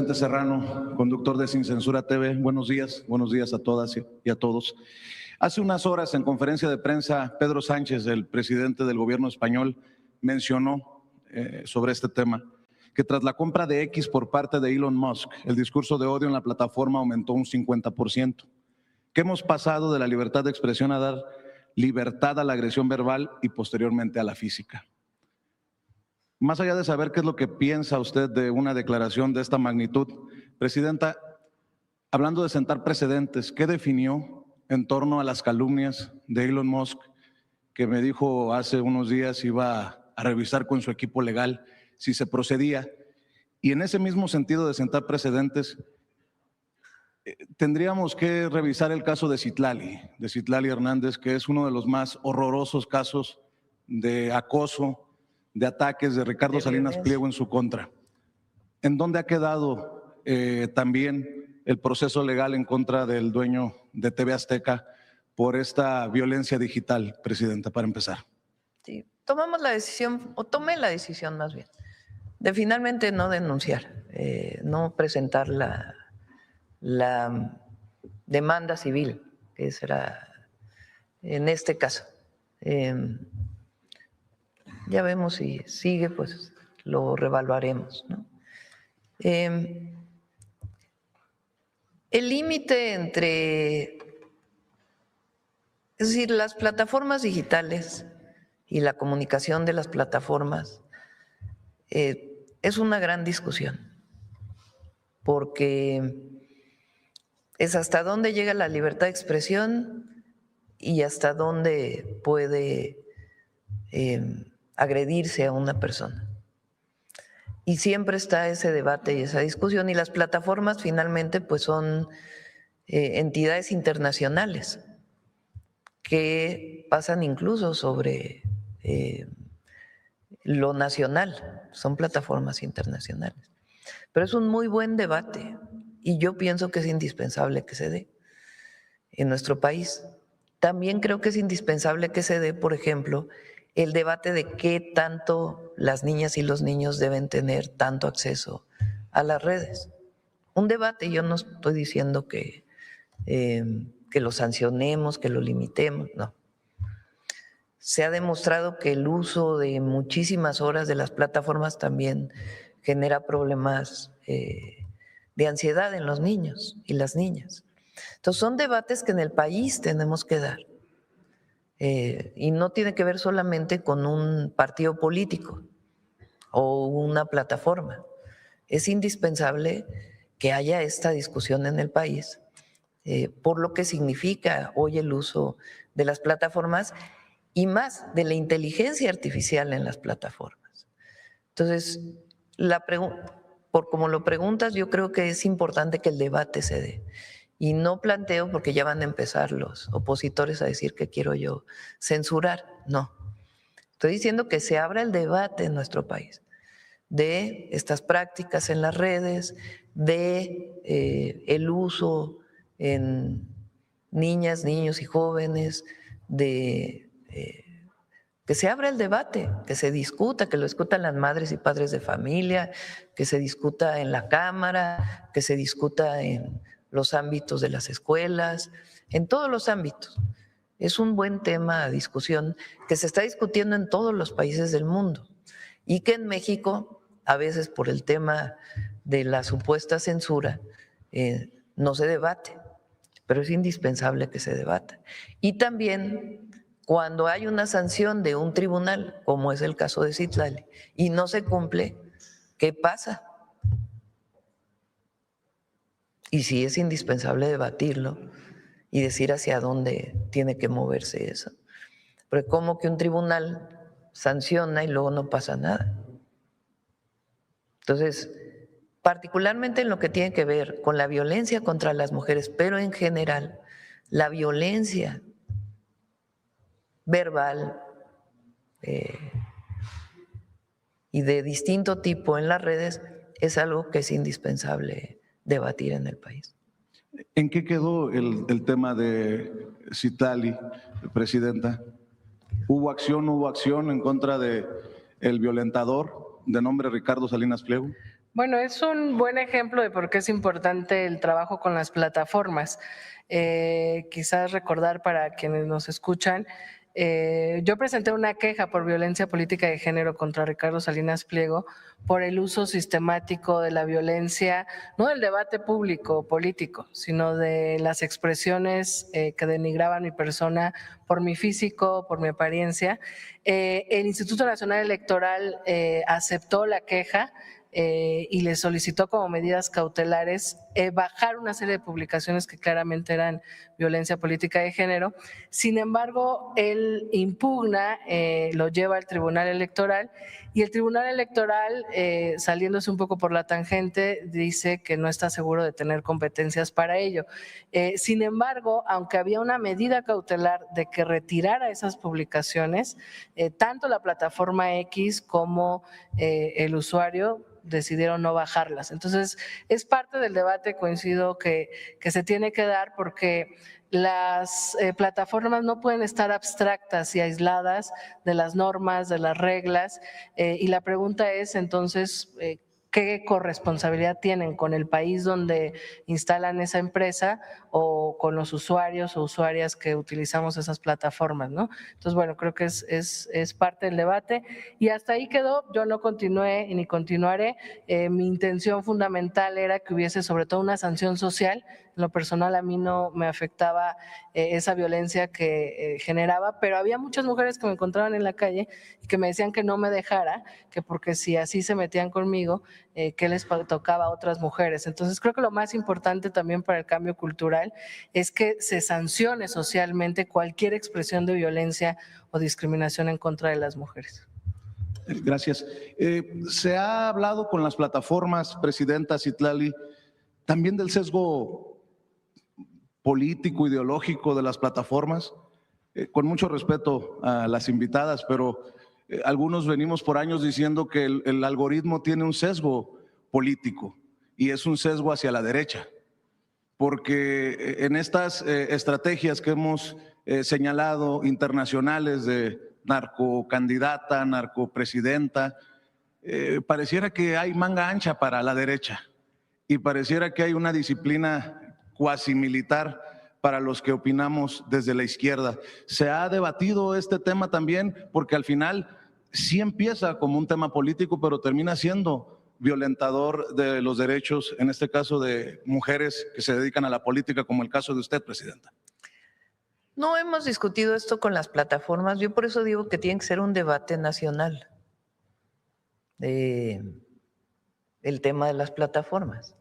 Vicente Serrano, conductor de Sin Censura TV. Buenos días a todas y a todos. Hace unas horas, en conferencia de prensa, Pedro Sánchez, el presidente del gobierno español, mencionó sobre este tema que tras la compra de X por parte de Elon Musk, el discurso de odio en la plataforma aumentó un 50%, que hemos pasado de la libertad de expresión a dar libertad a la agresión verbal y posteriormente a la física. Más allá de saber qué es lo que piensa usted de una declaración de esta magnitud, Presidenta, hablando de sentar precedentes, ¿qué definió en torno a las calumnias de Elon Musk, que me dijo hace unos días iba a revisar con su equipo legal si se procedía? Y en ese mismo sentido de sentar precedentes, tendríamos que revisar el caso de Citlali Hernández, que es uno de los más horrorosos casos de acoso, de ataques de Ricardo Salinas Pliego en su contra. ¿En dónde ha quedado también el proceso legal en contra del dueño de TV Azteca por esta violencia digital, Presidenta, para empezar? Sí, tomamos la decisión, o tomé la decisión más bien, de finalmente no denunciar, no presentar la demanda civil, que será en este caso. Ya vemos si sigue, pues lo revaluaremos, ¿no? El límite entre, es decir, las plataformas digitales y la comunicación de las plataformas es una gran discusión, porque es hasta dónde llega la libertad de expresión y hasta dónde puede agredirse a una persona. Y siempre está ese debate y esa discusión, y las plataformas finalmente pues son entidades internacionales que pasan incluso sobre lo nacional, son plataformas internacionales. Pero es un muy buen debate y yo pienso que es indispensable que se dé en nuestro país. También creo que es indispensable que se dé, por ejemplo, el debate de qué tanto las niñas y los niños deben tener tanto acceso a las redes. Un debate, yo no estoy diciendo que lo sancionemos, que lo limitemos, no. Se ha demostrado que el uso de muchísimas horas de las plataformas también genera problemas de ansiedad en los niños y las niñas. Entonces son debates que en el país tenemos que dar. Y no tiene que ver solamente con un partido político o una plataforma. Es indispensable que haya esta discusión en el país por lo que significa hoy el uso de las plataformas y más de la inteligencia artificial en las plataformas. Entonces, por como lo preguntas, yo creo que es importante que el debate se dé. Y no planteo, porque ya van a empezar los opositores a decir que quiero yo censurar, no. Estoy diciendo que se abra el debate en nuestro país de estas prácticas en las redes, de el uso en niñas, niños y jóvenes, de que se abra el debate, que se discuta, que lo discutan las madres y padres de familia, que se discuta en la Cámara, que se discuta en los ámbitos de las escuelas, en todos los ámbitos. Es un buen tema de discusión que se está discutiendo en todos los países del mundo y que en México, a veces por el tema de la supuesta censura, no se debate, pero es indispensable que se debata. Y también cuando hay una sanción de un tribunal, como es el caso de Citlali, y no se cumple, ¿qué pasa? Y sí es indispensable debatirlo y decir hacia dónde tiene que moverse eso. Porque como que un tribunal sanciona y luego no pasa nada. Entonces, particularmente en lo que tiene que ver con la violencia contra las mujeres, pero en general, la violencia verbal y de distinto tipo en las redes es algo que es indispensable debatir en el país. ¿En qué quedó el tema de Citlali, Presidenta? ¿Hubo acción en contra de el violentador de nombre Ricardo Salinas Pliego? Bueno, es un buen ejemplo de por qué es importante el trabajo con las plataformas. Quizás recordar para quienes nos escuchan, yo presenté una queja por violencia política de género contra Ricardo Salinas Pliego por el uso sistemático de la violencia, no del debate público político, sino de las expresiones que denigraban mi persona por mi físico, por mi apariencia. El Instituto Nacional Electoral aceptó la queja y le solicitó como medidas cautelares bajar una serie de publicaciones que claramente eran violencia política de género. Sin embargo, él impugna, lo lleva al Tribunal Electoral y el Tribunal Electoral, saliéndose un poco por la tangente, dice que no está seguro de tener competencias para ello. Sin embargo, aunque había una medida cautelar de que retirara esas publicaciones, tanto la plataforma X como el usuario decidieron no bajarlas. Entonces, es parte del debate, coincido, que se tiene que dar porque las plataformas no pueden estar abstractas y aisladas de las normas, de las reglas, y la pregunta es entonces, ¿qué corresponsabilidad tienen con el país donde instalan esa empresa o con los usuarios o usuarias que utilizamos esas plataformas, ¿no? Entonces, bueno, creo que es parte del debate y hasta ahí quedó. Yo no continué ni continuaré. Mi intención fundamental era que hubiese sobre todo una sanción social. En lo personal a mí no me afectaba esa violencia que generaba, pero había muchas mujeres que me encontraban en la calle y que me decían que no me dejara, que porque si así se metían conmigo, qué les tocaba a otras mujeres. Entonces creo que lo más importante también para el cambio cultural es que se sancione socialmente cualquier expresión de violencia o discriminación en contra de las mujeres. Gracias. Se ha hablado con las plataformas, Presidenta Citlali, también del sesgo político, ideológico de las plataformas. Con mucho respeto a las invitadas, pero algunos venimos por años diciendo que el algoritmo tiene un sesgo político y es un sesgo hacia la derecha, porque en estas estrategias que hemos señalado internacionales de narcocandidata, narcopresidenta, pareciera que hay manga ancha para la derecha y pareciera que hay una disciplina cuasi militar para los que opinamos desde la izquierda. Se ha debatido este tema también porque al final sí empieza como un tema político, pero termina siendo violentador de los derechos, en este caso de mujeres que se dedican a la política, como el caso de usted, Presidenta. No hemos discutido esto con las plataformas, yo por eso digo que tiene que ser un debate nacional, el tema de las plataformas,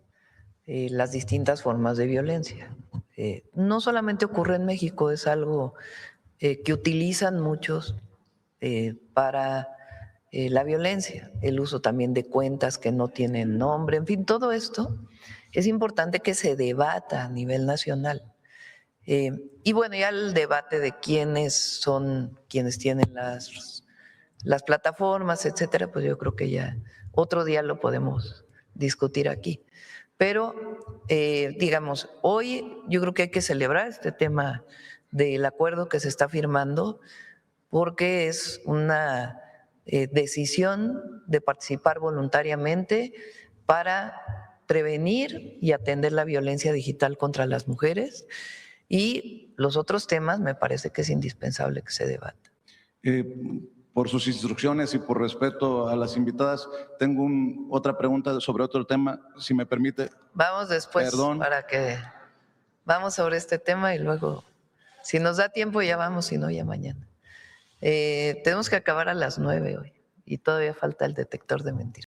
las distintas formas de violencia. No solamente ocurre en México, es algo que utilizan muchos para la violencia, el uso también de cuentas que no tienen nombre, en fin, todo esto es importante que se debata a nivel nacional. Y bueno, ya el debate de quiénes son quienes tienen las plataformas, etcétera, pues yo creo que ya otro día lo podemos discutir aquí. Pero, digamos, hoy yo creo que hay que celebrar este tema del acuerdo que se está firmando porque es una decisión de participar voluntariamente para prevenir y atender la violencia digital contra las mujeres. Y los otros temas me parece que es indispensable que se debata. Por sus instrucciones y por respeto a las invitadas, tengo otra pregunta sobre otro tema, si me permite. Vamos después, Perdón. para que vamos sobre este tema y luego, si nos da tiempo ya vamos, si no ya mañana. Tenemos que acabar a las 9 hoy y todavía falta el detector de mentiras.